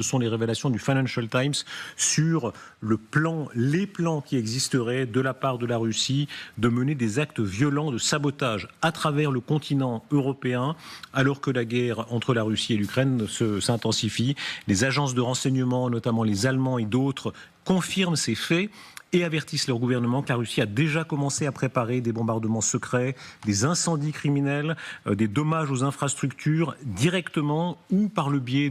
Ce sont les révélations du Financial Times sur les plans qui existeraient de la part de la Russie de mener des actes violents de sabotage à travers le continent européen, alors que la guerre entre la Russie et l'Ukraine s'intensifie. Les agences de renseignement, notamment les Allemands et d'autres, confirment ces faits et avertissent leur gouvernement que la Russie a déjà commencé à préparer des bombardements secrets, des incendies criminels, des dommages aux infrastructures, directement ou par le biais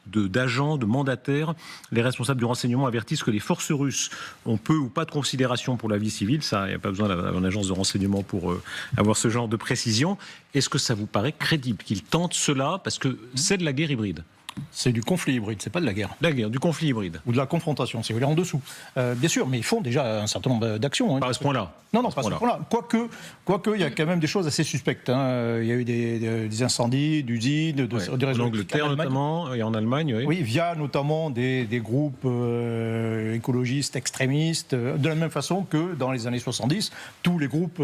d'agents, de mandataires. Les responsables du renseignement avertissent que les forces russes ont peu ou pas de considération pour la vie civile. Ça, il n'y a pas besoin d'avoir une agence de renseignement pour avoir ce genre de précision. Est-ce que ça vous paraît crédible qu'ils tentent cela? Parce que c'est de la guerre hybride. C'est du conflit hybride, c'est pas de la guerre. La guerre, du conflit hybride. Ou de la confrontation, si vous voulez, en dessous. Bien sûr, mais ils font déjà un certain nombre d'actions. Pas à ce point-là. Non, pas à ce point-là. Quoique, il y a quand même des choses assez suspectes. Il y a eu des incendies d'usines, des réseaux en Angleterre notamment, et en Allemagne. Oui, via notamment des groupes écologistes, extrémistes, de la même façon que dans les années 70, tous les groupes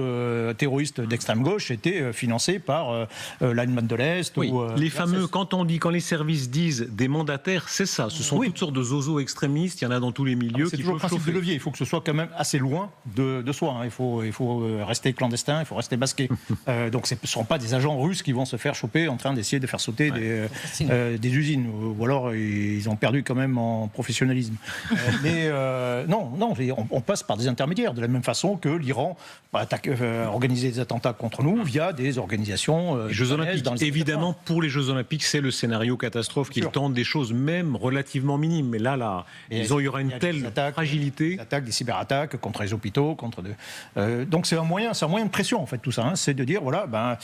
terroristes d'extrême gauche étaient financés par l'Allemagne de l'Est. Oui, ou, les fameux, quand les services disent des mandataires, c'est ça. Ce sont toutes sortes de zozos extrémistes, il y en a dans tous les milieux. C'est toujours le principe de levier, il faut que ce soit quand même assez loin de soi. Il faut rester clandestin, il faut rester masqué. Donc ce ne seront pas des agents russes qui vont se faire choper en train d'essayer de faire sauter des usines. Ou alors ils ont perdu quand même en professionnalisme. Non, on passe par des intermédiaires, de la même façon que l'Iran organiser des attentats contre nous via des organisations. Les Jeux Olympiques, évidemment, pour les Jeux Olympiques, c'est le scénario catastrophe qu'ils tentent des choses même relativement minimes. Mais là, il y aura une telle fragilité. Des attaques, des cyberattaques contre les hôpitaux, donc c'est un moyen de pression en fait tout ça. C'est de dire voilà,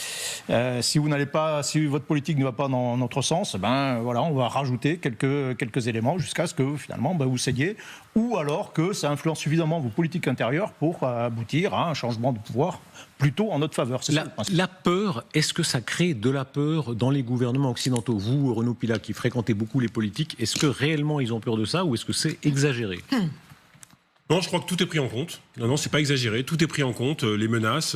si votre politique ne va pas dans notre sens, on va rajouter quelques éléments jusqu'à ce que finalement vous cédiez, ou alors que ça influence suffisamment vos politiques intérieures pour aboutir à un changement de pouvoir plutôt en notre faveur. La peur, est-ce que ça crée de la peur dans les gouvernements occidentaux? Vous, Renaud Pilat, qui fréquentez beaucoup les politiques, est-ce que réellement ils ont peur de ça ou est-ce que c'est exagéré? Non, je crois que tout est pris en compte. Non, c'est pas exagéré. Tout est pris en compte. Les menaces,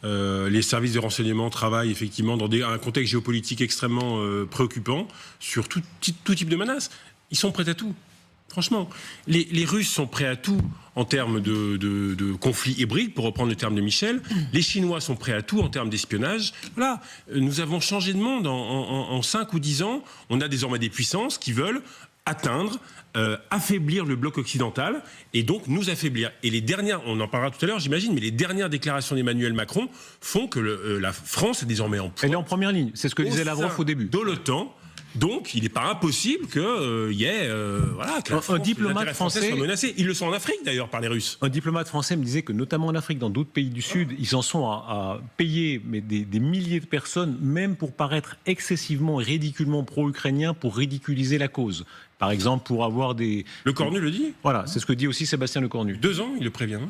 les services de renseignement travaillent effectivement dans un contexte géopolitique extrêmement préoccupant sur tout type de menaces. Ils sont prêts à tout. Franchement, les Russes sont prêts à tout en termes de conflit hybride, pour reprendre le terme de Michel. Les Chinois sont prêts à tout en termes d'espionnage. Voilà, nous avons changé de monde en 5 ou 10 ans. On a désormais des puissances qui veulent atteindre, affaiblir le bloc occidental et donc nous affaiblir. Et les dernières, on en parlera tout à l'heure j'imagine, mais les dernières déclarations d'Emmanuel Macron font que la France est désormais en pointe. Elle est en première ligne, c'est ce que disait Lavrov au début. De l'OTAN. Donc, il n'est pas impossible que un diplomate français soit menacé. Ils le sont en Afrique, d'ailleurs, par les Russes. Un diplomate français me disait que, notamment en Afrique, dans d'autres pays du Sud, ils en sont à payer des milliers de personnes, même pour paraître excessivement et ridiculement pro-ukrainiens, pour ridiculiser la cause. Par exemple, pour avoir des... Le Cornu le dit. Voilà, c'est ce que dit aussi Sébastien Le Cornu. 2 ans, il le prévient.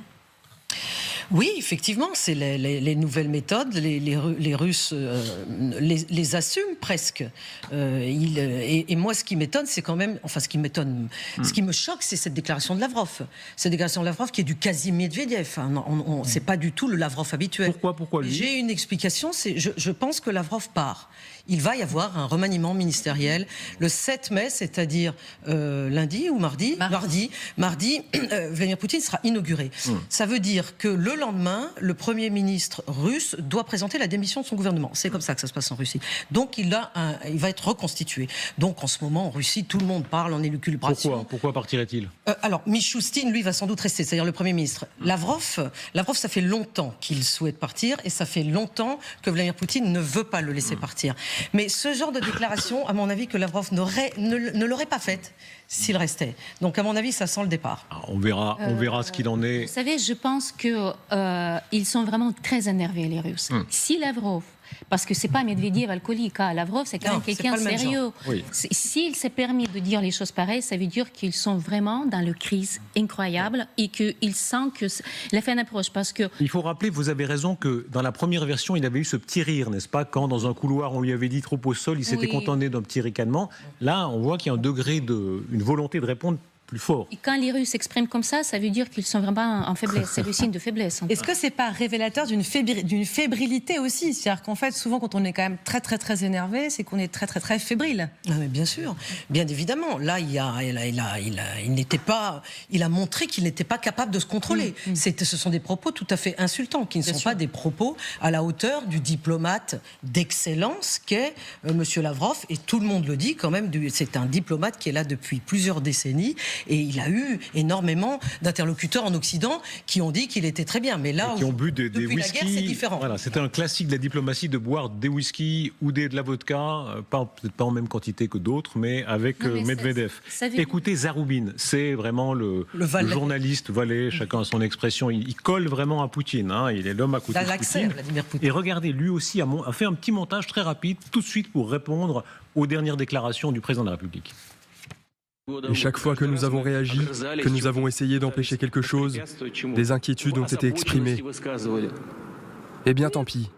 Oui, effectivement, c'est les nouvelles méthodes. Les Russes les assument presque. Et moi, ce qui m'étonne, c'est quand même... Enfin, ce qui me choque, c'est cette déclaration de Lavrov. Cette déclaration de Lavrov qui est du quasi-Medvedev. C'est pas du tout le Lavrov habituel. Pourquoi lui? J'ai une explication. Je pense que Lavrov part. Il va y avoir un remaniement ministériel le 7 mai, c'est-à-dire lundi ou mardi. Mardi, Vladimir Poutine sera inauguré. Ça veut dire que le lendemain, le Premier ministre russe doit présenter la démission de son gouvernement. C'est comme ça que ça se passe en Russie. Donc il va être reconstitué. Donc en ce moment, en Russie, tout le monde parle en élucubration. Pourquoi partirait-il? Alors, Mishustin, lui, va sans doute rester, c'est-à-dire le Premier ministre. Lavrov, ça fait longtemps qu'il souhaite partir et ça fait longtemps que Vladimir Poutine ne veut pas le laisser partir. Mais ce genre de déclaration, à mon avis, que Lavrov ne l'aurait pas faite s'il restait. Donc, à mon avis, ça sent le départ. Alors, on verra ce qu'il en est. Vous savez, je pense qu'ils sont vraiment très énervés, les Russes. Si Lavrov, parce que c'est pas Medvedev alcoolique, Lavrov, c'est quand même quelqu'un de sérieux. Oui. S'il s'est permis de dire les choses pareilles, ça veut dire qu'ils sont vraiment dans une crise incroyable et qu'ils sentent que la fin approche. Parce que... Il faut rappeler, vous avez raison, que dans la première version, il avait eu ce petit rire, n'est-ce pas? Quand dans un couloir, on lui avait dit trop au sol, il s'était contenté d'un petit ricanement. Là, on voit qu'il y a un degré une volonté de répondre plus fort. Et quand les Russes s'expriment comme ça veut dire qu'ils sont vraiment en faiblesse. C'est le signe de faiblesse. Est-ce que c'est pas révélateur d'une fébrilité aussi? C'est-à-dire qu'en fait, souvent, quand on est quand même très, très, très énervé, c'est qu'on est très, très, très fébrile. Ah, mais bien sûr, bien évidemment. Là, il a montré qu'il n'était pas capable de se contrôler. Ce sont des propos tout à fait insultants, qui ne sont pas des propos à la hauteur du diplomate d'excellence qu'est Monsieur Lavrov. Et tout le monde le dit quand même, c'est un diplomate qui est là depuis plusieurs décennies. Et il a eu énormément d'interlocuteurs en Occident qui ont dit qu'il était très bien. Mais là, qui ont bu des depuis whisky, la guerre, c'est différent. Voilà, c'était un classique de la diplomatie de boire des whisky ou de la vodka, peut-être pas en même quantité que d'autres, mais avec Medvedev. Écoutez, Zaroubine, c'est vraiment le journaliste valet, chacun a son expression, il colle vraiment à Poutine, hein, il est l'homme à côté de Poutine. Vladimir Poutine. Et regardez, lui aussi a fait un petit montage très rapide, tout de suite pour répondre aux dernières déclarations du président de la République. Et chaque fois que nous avons réagi, que nous avons essayé d'empêcher quelque chose, des inquiétudes ont été exprimées. Eh bien tant pis.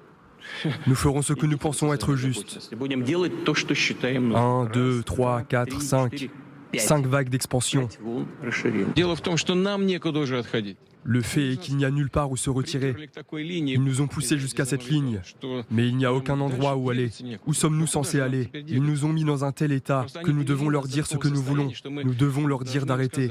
Nous ferons ce que nous pensons être juste. 1, 2, 3, 4, 5. 5 vagues d'expansion. Le fait est qu'il n'y a nulle part où se retirer. Ils nous ont poussés jusqu'à cette ligne, mais il n'y a aucun endroit où aller. Où sommes-nous censés aller? Ils nous ont mis dans un tel état que nous devons leur dire ce que nous voulons. Nous devons leur dire d'arrêter.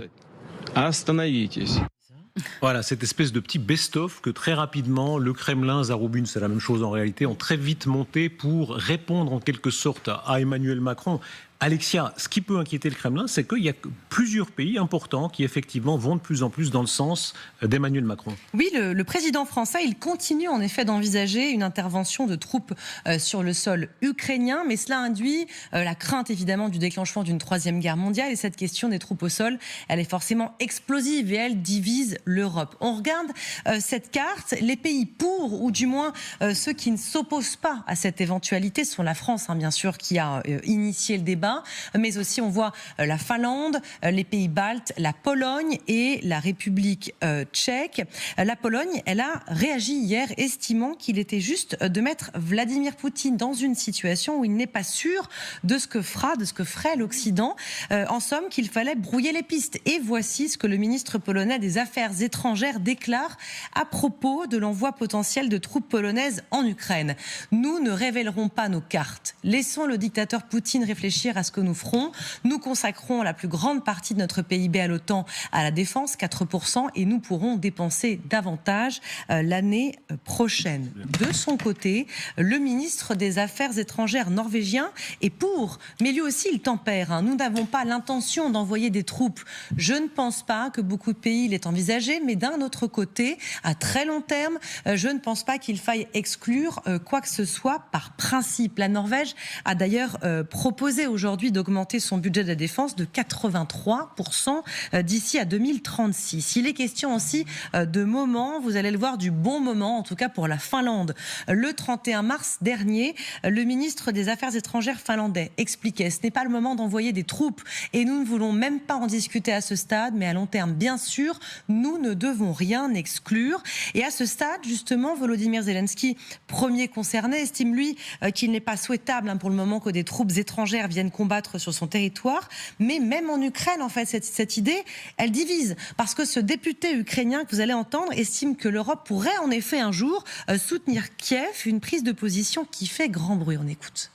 Voilà, cette espèce de petit best-of que très rapidement, le Kremlin, Zaroubine, c'est la même chose en réalité, ont très vite monté pour répondre en quelque sorte à Emmanuel Macron. Alexia, ce qui peut inquiéter le Kremlin, c'est qu'il y a plusieurs pays importants qui effectivement vont de plus en plus dans le sens d'Emmanuel Macron. Oui, le président français, il continue en effet d'envisager une intervention de troupes sur le sol ukrainien, mais cela induit la crainte évidemment du déclenchement d'une troisième guerre mondiale, et cette question des troupes au sol, elle est forcément explosive et elle divise l'Europe. On regarde cette carte, les pays pour, ou du moins ceux qui ne s'opposent pas à cette éventualité, sont la France, hein, bien sûr, qui a initié le débat, mais aussi on voit la Finlande, les pays baltes, la Pologne et la République tchèque. La Pologne, elle a réagi hier, estimant qu'il était juste de mettre Vladimir Poutine dans une situation où il n'est pas sûr de ce que ferait l'Occident. En somme, qu'il fallait brouiller les pistes. Et voici ce que le ministre polonais des Affaires étrangères déclare à propos de l'envoi potentiel de troupes polonaises en Ukraine. Nous ne révélerons pas nos cartes. Laissons le dictateur Poutine réfléchir à ce que nous ferons. Nous consacrons la plus grande partie de notre PIB à l'OTAN, à la défense, 4%, et nous pourrons dépenser davantage l'année prochaine. De son côté, le ministre des Affaires étrangères norvégien est pour, mais lui aussi il tempère, hein. Nous n'avons pas l'intention d'envoyer des troupes. Je ne pense pas que beaucoup de pays l'aient envisagé, mais d'un autre côté, à très long terme, je ne pense pas qu'il faille exclure quoi que ce soit par principe. La Norvège a d'ailleurs proposé aujourd'hui d'augmenter son budget de la défense de 83% d'ici à 2036. Il est question aussi de moment, vous allez le voir, du bon moment, en tout cas pour la Finlande. Le 31 mars dernier, le ministre des Affaires étrangères finlandais expliquait: ce n'est pas le moment d'envoyer des troupes et nous ne voulons même pas en discuter à ce stade, mais à long terme, bien sûr, nous ne devons rien exclure. Et à ce stade, justement, Volodymyr Zelensky, premier concerné, estime lui qu'il n'est pas souhaitable pour le moment que des troupes étrangères viennent combattre sur son territoire, mais même en Ukraine, en fait, cette idée, elle divise, parce que ce député ukrainien que vous allez entendre estime que l'Europe pourrait en effet un jour soutenir Kiev, une prise de position qui fait grand bruit. On écoute.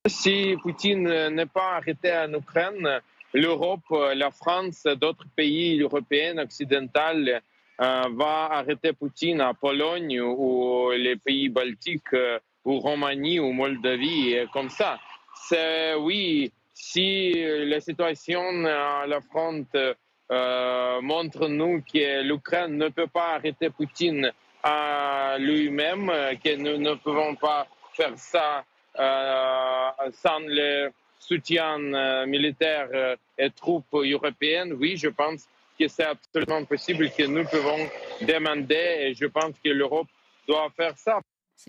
Si Poutine n'est pas arrêté en Ukraine, l'Europe, la France, d'autres pays européens, occidentaux va arrêter Poutine à Pologne ou les pays baltiques ou Roumanie ou Moldavie, comme ça. Oui, si la situation à la fronte montre nous que l'Ukraine ne peut pas arrêter Poutine à lui-même, que nous ne pouvons pas faire ça sans le soutien militaire et troupes européennes, oui, je pense que c'est absolument possible que nous pouvons demander, et je pense que l'Europe doit faire ça.